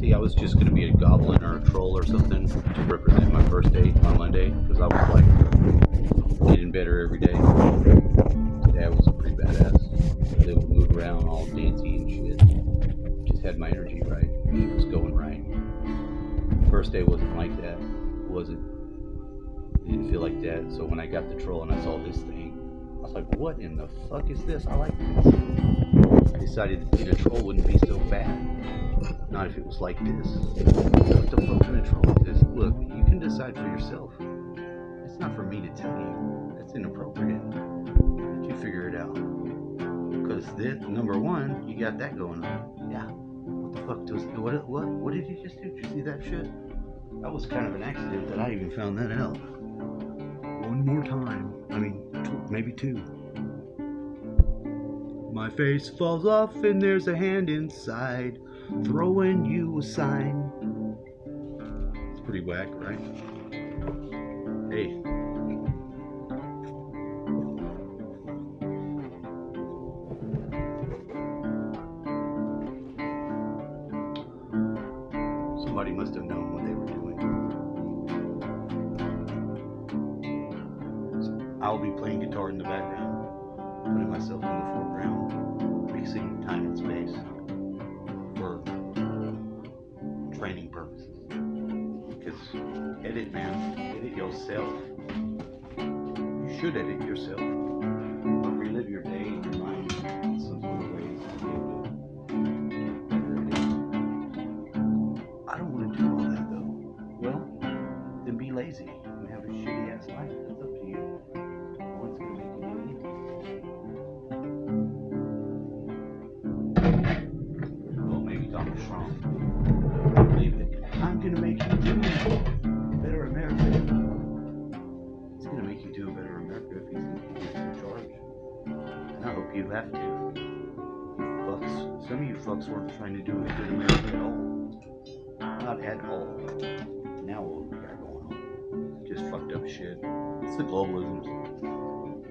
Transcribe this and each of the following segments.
Honestly, I was just going to be a goblin or a troll or something to represent my first day on Monday because I was like getting better every day. Today I was pretty badass. I was able to move around all dancey and shit. Just had my energy right. It was going right. First day wasn't like that. It wasn't. It didn't feel like that. So when I got the troll and I saw this thing, I was like, what in the fuck is this? I like this. I decided that being a troll wouldn't be so bad. Not if it was like this. What the fuck kind of troll is this? Look, you can decide for yourself. It's not for me to tell you. That's inappropriate. You figure it out. Because this, number one, you got that going on. Yeah. What the fuck does what did you just do? Did you see that shit? That was kind of an accident that I even found that out. One more time. I mean, maybe two. My face falls off and there's a hand inside, throwing you a sign. It's pretty whack, right? Hey. Somebody must have known what they were doing. So I'll be playing guitar in the background, putting myself in the foreground, mixing time and space for training purposes. Because edit, man, edit yourself. You should edit yourself. Relive your day in your mind in some sort of ways to be able to get better at it. I don't want to do all that though. Well, then be lazy and have a shitty ass life. That's up to you. What's gonna make you do it? Well, maybe Donald Trump. Leave it. I'm gonna make you do a better America. He's gonna make you do a better America if he's in charge. And I hope you have to. Fucks. Some of you fucks weren't trying to do a good America at all. Not at all. Now what we got going on? Just fucked up shit. It's the globalisms.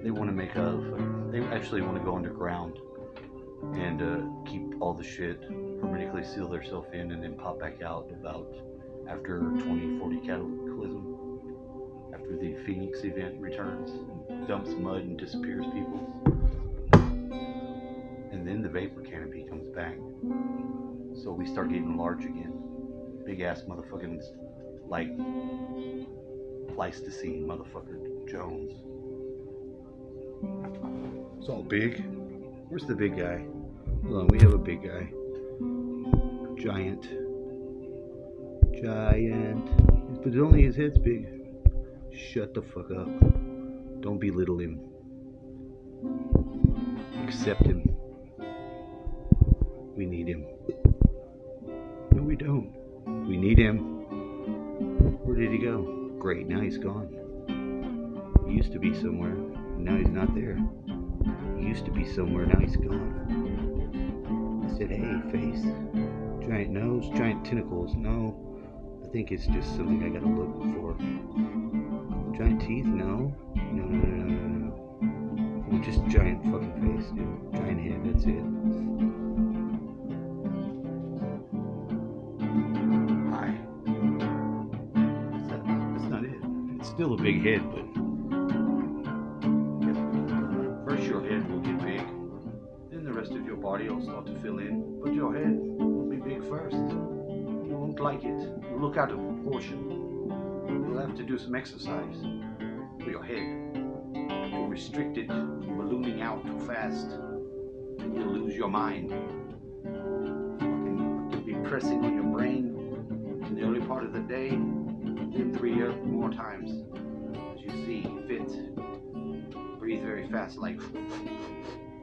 They want to make they actually want to go underground and keep all the shit, hermetically seal themselves in, and then pop back out about after 2040 cataclysm. After the Phoenix event returns and dumps mud and disappears people. And then the vapor canopy comes back. So we start getting large again. Big ass motherfucking like Pleistocene motherfucker Jones. It's all big. Where's the big guy? Hold on, we have a big guy. Giant. But only his head's big. Shut the fuck up. Don't belittle him. Accept him. We need him. No, we don't. We need him. Where did he go? Great, now he's gone. He used to be somewhere, and now he's not there. He used to be somewhere, now he's gone. I said, hey, face. Giant nose, giant tentacles. No, I think it's just something I gotta look for. Giant teeth? No. No. Well, just giant fucking face, dude. Giant head, that's it. Hi. That's not it. It's still a big head, but first your head will get big, then the rest of your body will start to fill in, but your head will be big first. You won't like it. You'll look out of proportion. You'll have to do some exercise for your head. You're restricted from ballooning out too fast, and you'll lose your mind. You'll be pressing on your brain in the early part of the day, then 3 more times as you see fit. Breathe very fast, like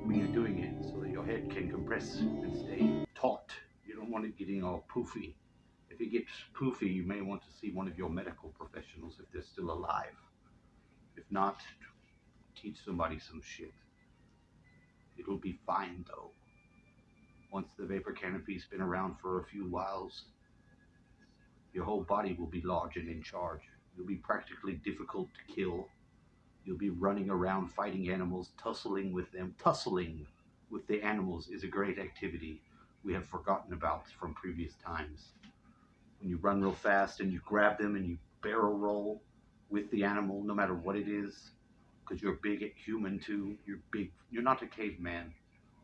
when you're doing it, so that your head can compress and stay taut. You don't want it getting all poofy. If it gets poofy, you may want to see one of your medical professionals if they're still alive. If not, teach somebody some shit. It'll be fine though. Once the vapor canopy's been around for a few whiles, your whole body will be large and in charge. You'll be practically difficult to kill. You'll be running around fighting animals, tussling with them. Tussling with the animals is a great activity we have forgotten about from previous times. and you run real fast and you grab them and you barrel roll with the animal, no matter what it is, because you're a big human too. You're big. You're not a caveman,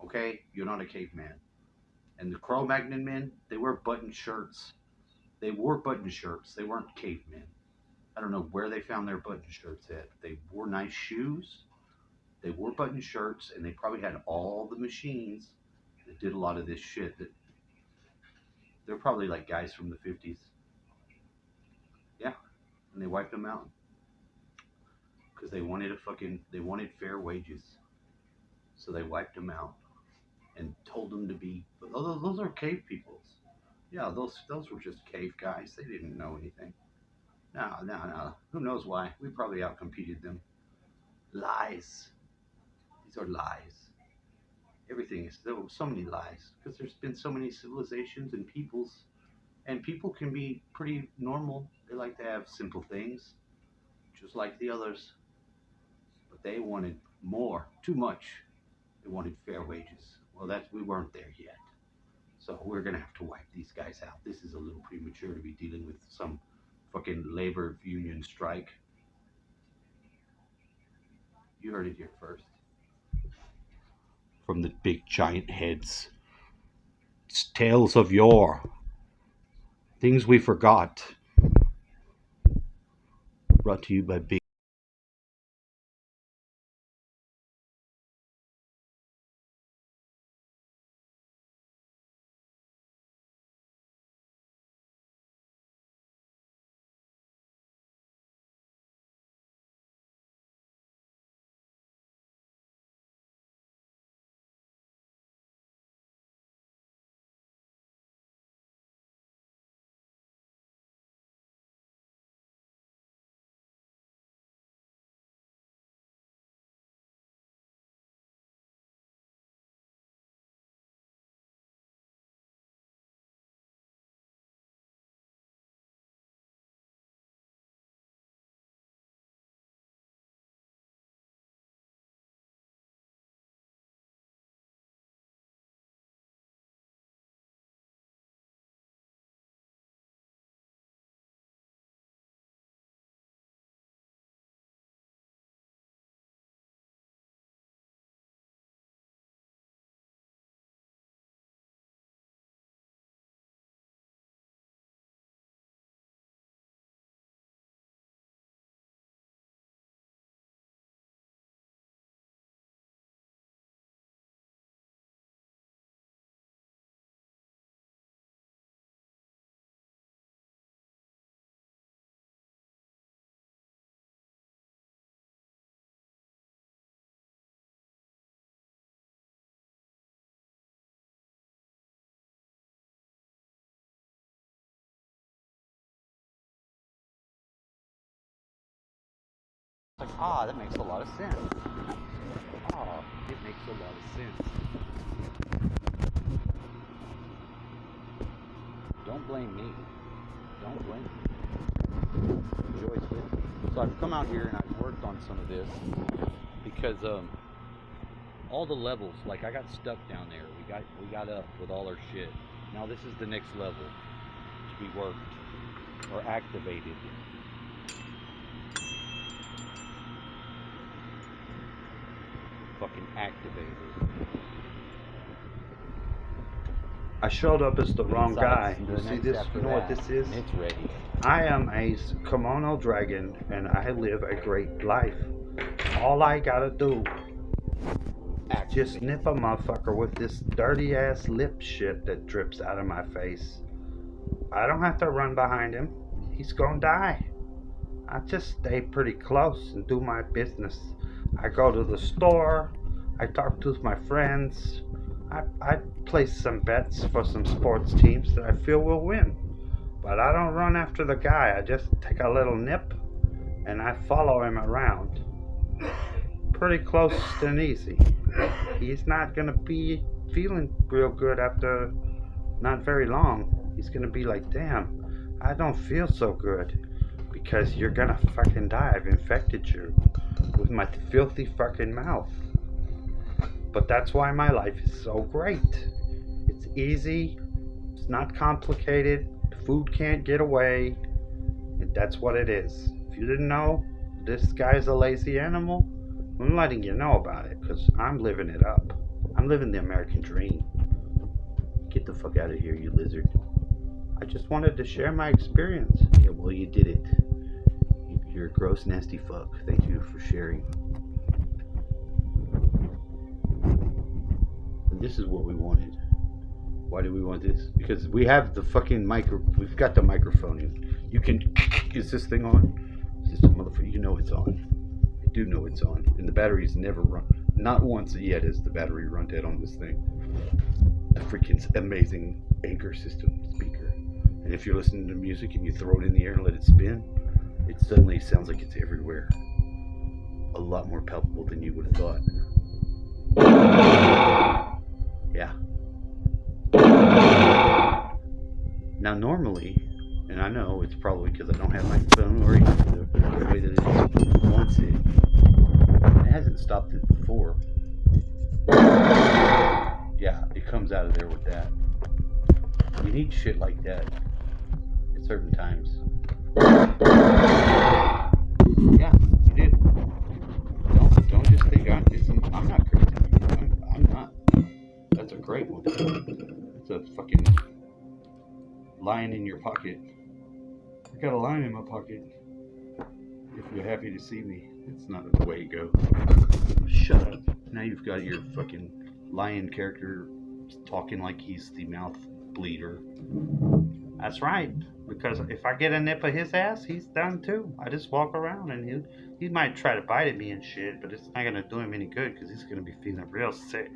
okay? You're not a caveman. And the Cro-Magnon men, they wear button shirts. They wore button shirts. They weren't cavemen. I don't know where they found their button shirts at. They wore nice shoes. They wore button shirts, and they probably had all the machines that did a lot of this shit. That they're probably like guys from the 50s. Yeah, and they wiped them out because they wanted fair wages. So they wiped them out and told them to be. Those are cave peoples. Yeah, those were just cave guys. They didn't know anything. No, no, no. Who knows why? We probably outcompeted them. Lies. These are lies. Everything is, there were so many lies because there's been so many civilizations and peoples, and people can be pretty normal. They like to have simple things, just like the others, but they wanted more, too much. They wanted fair wages. Well, we weren't there yet, so we're gonna have to wipe these guys out. This is a little premature to be dealing with some fucking labor union strike. You heard it here first. From the big giant heads. It's tales of yore. Things we forgot. Brought to you by Big. Like, that makes a lot of sense. It makes a lot of sense. Don't blame me. Don't blame me. Joy's with me. So I've come out here and I've worked on some of this because all the levels, like I got stuck down there. We got up with all our shit. Now this is the next level to be worked or activated. Fucking activated. I showed up as the wrong guy. You see this? You know what this is? It's ready. I am a kimono dragon and I live a great life. All I gotta do is just nip a motherfucker with this dirty ass lip shit that drips out of my face. I don't have to run behind him. He's gonna die. I just stay pretty close and do my business. I go to the store. I talk to my friends. I place some bets for some sports teams that I feel will win. But I don't run after the guy. I just take a little nip and I follow him around. Pretty close and easy. He's not gonna be feeling real good after not very long. He's gonna be like, damn, I don't feel so good. Because you're gonna fucking die. I've infected you with my filthy fucking mouth. But that's why my life is so great. It's easy. It's not complicated. food can't get away, and that's what it is. If you didn't know, this guy's a lazy animal. I'm letting you know about it because I'm living it up. I'm living the American dream. Get the fuck out of here, you lizard. I just wanted to share my experience. Yeah, well, you did it. You're a gross, nasty fuck. Thank you for sharing. And this is what we wanted. Why do we want this? Because we have the fucking we've got the microphone. You can. Is this thing on? Is this a motherfucker? You know it's on. I do know it's on. And the battery's never run. Not once yet has the battery run dead on this thing. A freaking amazing Anchor system speaker. And if you're listening to music and you throw it in the air and let it spin, it suddenly sounds like it's everywhere. A lot more palpable than you would have thought. Yeah. Now normally, and I know it's probably because I don't have my phone or even the way that it wants it. It hasn't stopped it before. Yeah, it comes out of there with that. You need shit like that at certain times. Yeah, you do. Don't just think I'm not crazy. I'm not. That's a great one. That's a fucking lion in your pocket. I got a lion in my pocket. If you're happy to see me, it's not the way to go. Shut up. Now you've got your fucking lion character talking like he's the mouth bleeder. That's right. Because if I get a nip of his ass, he's done too. I just walk around and he might try to bite at me and shit, but it's not gonna do him any good because he's gonna be feeling real sick.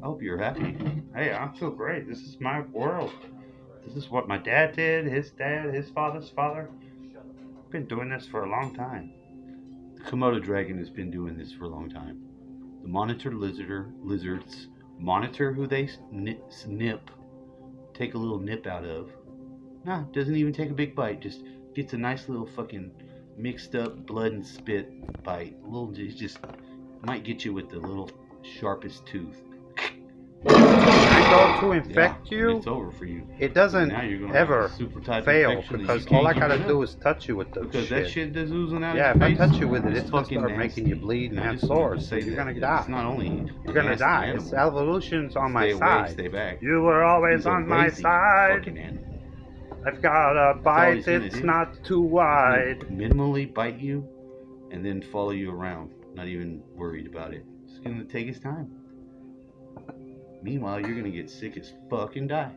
I hope you're happy. Hey, I feel great. This is my world. This is what my dad did, his father's father. I've been doing this for a long time. The Komodo dragon has been doing this for a long time. The monitor lizards monitor who they nip, take a little nip out of. Nah, doesn't even take a big bite. Just gets a nice little fucking mixed up blood and spit bite. A little, just might get you with the little sharpest tooth. I go to infect you. It's over for you. It doesn't ever fail because all I gotta do is touch you with the because shit. that shit that's oozing out. Yeah, of your if I face, touch you with it, it's gonna fucking start making you bleed and have sores. So you're gonna die. It's not only You're gonna nasty die. animal. It's evolution's on my Stay away, side. stay back. You were always He's a on my lazy side. fucking animal. I've got a all bite, he's gonna it's do. not too He's wide. gonna minimally bite you and then follow you around, not even worried about it. He's gonna take his time. Meanwhile, you're gonna get sick as fuck and die.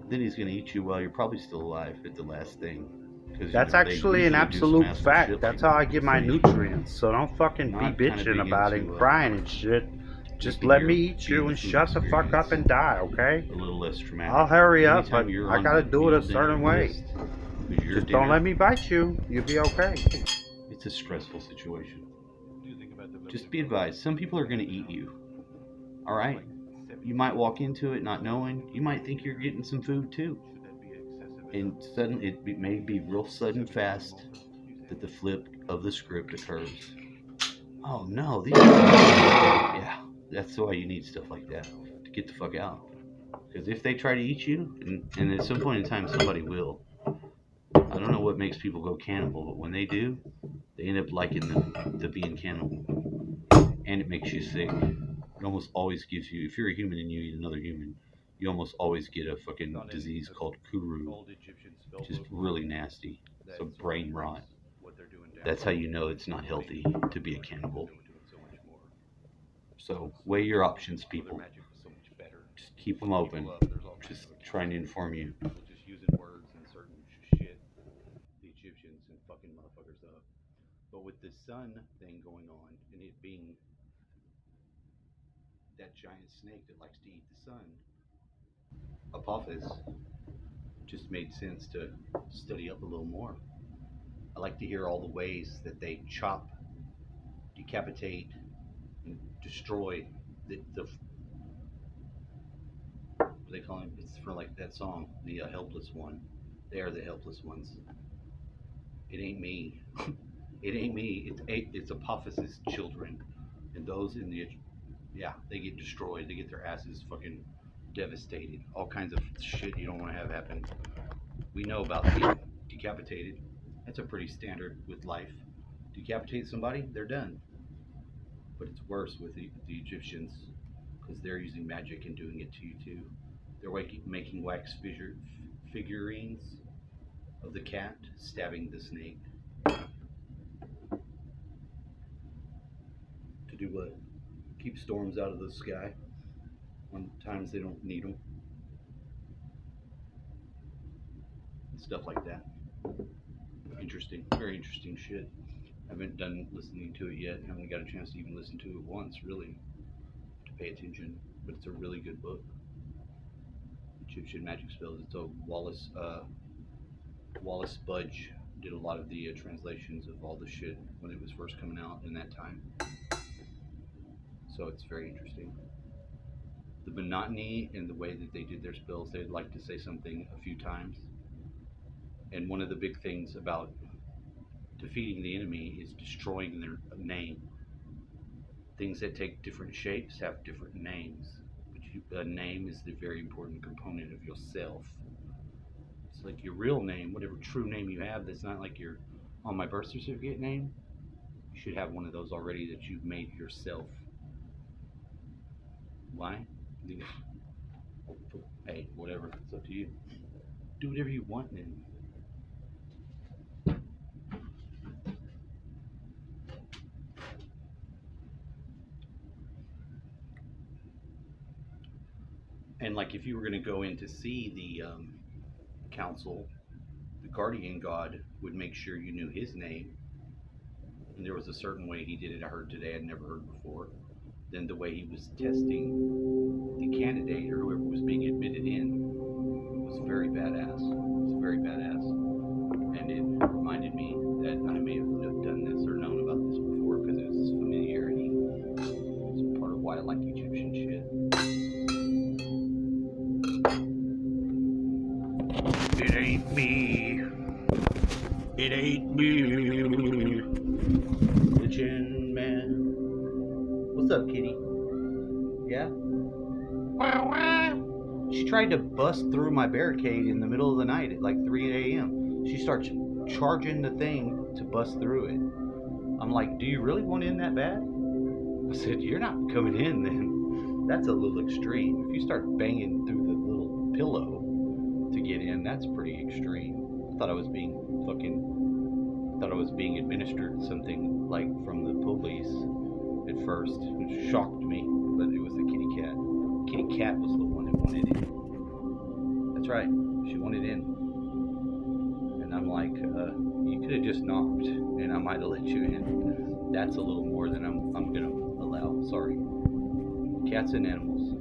Then he's gonna eat you while you're probably still alive at the last thing. That's actually an absolute fact. That's how I get my nutrients. So don't fucking be bitching about it and crying and shit. Just let me eat you and shut the fuck up and die, okay? A little less traumatic. I'll hurry up, but I gotta do it a certain way. Just don't let me bite you. You'll be okay. It's a stressful situation. Just be advised, some people are gonna eat you. Alright? You might walk into it not knowing. You might think you're getting some food too. And suddenly, it may be real sudden fast that the flip of the script occurs. Oh no, yeah, that's why you need stuff like that to get the fuck out. Because if they try to eat you, and at some point in time somebody will. I don't know what makes people go cannibal, but when they do, they end up liking the being cannibal, and it makes you sick. It almost always gives you, if you're a human and you eat another human, you almost always get a fucking disease called kuru, which is really nasty. So brain rot. That's how you know it's not healthy to be a cannibal. So weigh your options, people. Just keep them open. Just trying to inform you. Just using words and certain shit the Egyptians and fucking motherfuckers up. But with the sun thing going on and it being that giant snake that likes to eat the sun, Apophis, just made sense to study up a little more. I like to hear all the ways that they chop, decapitate, and destroy the what do they call him? It's for like that song, the helpless one. They are the helpless ones. It ain't me. It ain't me. It's Apophis's children, and those in the they get destroyed. They get their asses fucking devastated. All kinds of shit you don't want to have happen. We know about being decapitated. That's a pretty standard with life. Decapitate somebody, they're done. But it's worse with the Egyptians because they're using magic and doing it to you too. They're making wax figurines of the cat stabbing the snake. To do what? Keep storms out of the sky on times they don't need them. Stuff like that. Interesting. Very interesting shit. I haven't done listening to it yet. I haven't got a chance to even listen to it once, really, to pay attention. But it's a really good book. Egyptian magic spells. It's a Wallace Budge did a lot of the translations of all the shit when it was first coming out in that time. So it's very interesting. The monotony and the way that they did their spells, they'd like to say something a few times. And one of the big things about defeating the enemy is destroying their name. Things that take different shapes have different names. But a name is the very important component of yourself. It's like your real name, whatever true name you have, that's not like your on my birth certificate name. You should have one of those already that you've made yourself. Why? Hey, whatever. It's up to you. Do whatever you want then. And like if you were going to go in to see the council, the guardian god would make sure you knew his name. And there was a certain way he did it I heard today I'd never heard before. Then the way he was testing the candidate or whoever was being admitted in was very badass. It was very badass. And it reminded me that I may have done this or known about this before because it was familiarity. It's part of why I like Egyptian shit. It ain't me. It ain't me. The Chin Man. What's up, kitty? Yeah? She tried to bust through my barricade in the middle of the night at like 3 a.m. She starts charging the thing to bust through it. I'm like, do you really want in that bad? I said, you're not coming in then. That's a little extreme. If you start banging through the little pillow to get in, that's pretty extreme. I thought I was being administered something like from the police at first, which shocked me, but it was the kitty cat. Kitty cat was the one that wanted in. That's right, she wanted in. And I'm like, you could have just knocked and I might have let you in. That's a little more than I'm gonna allow. Sorry. Cats and animals.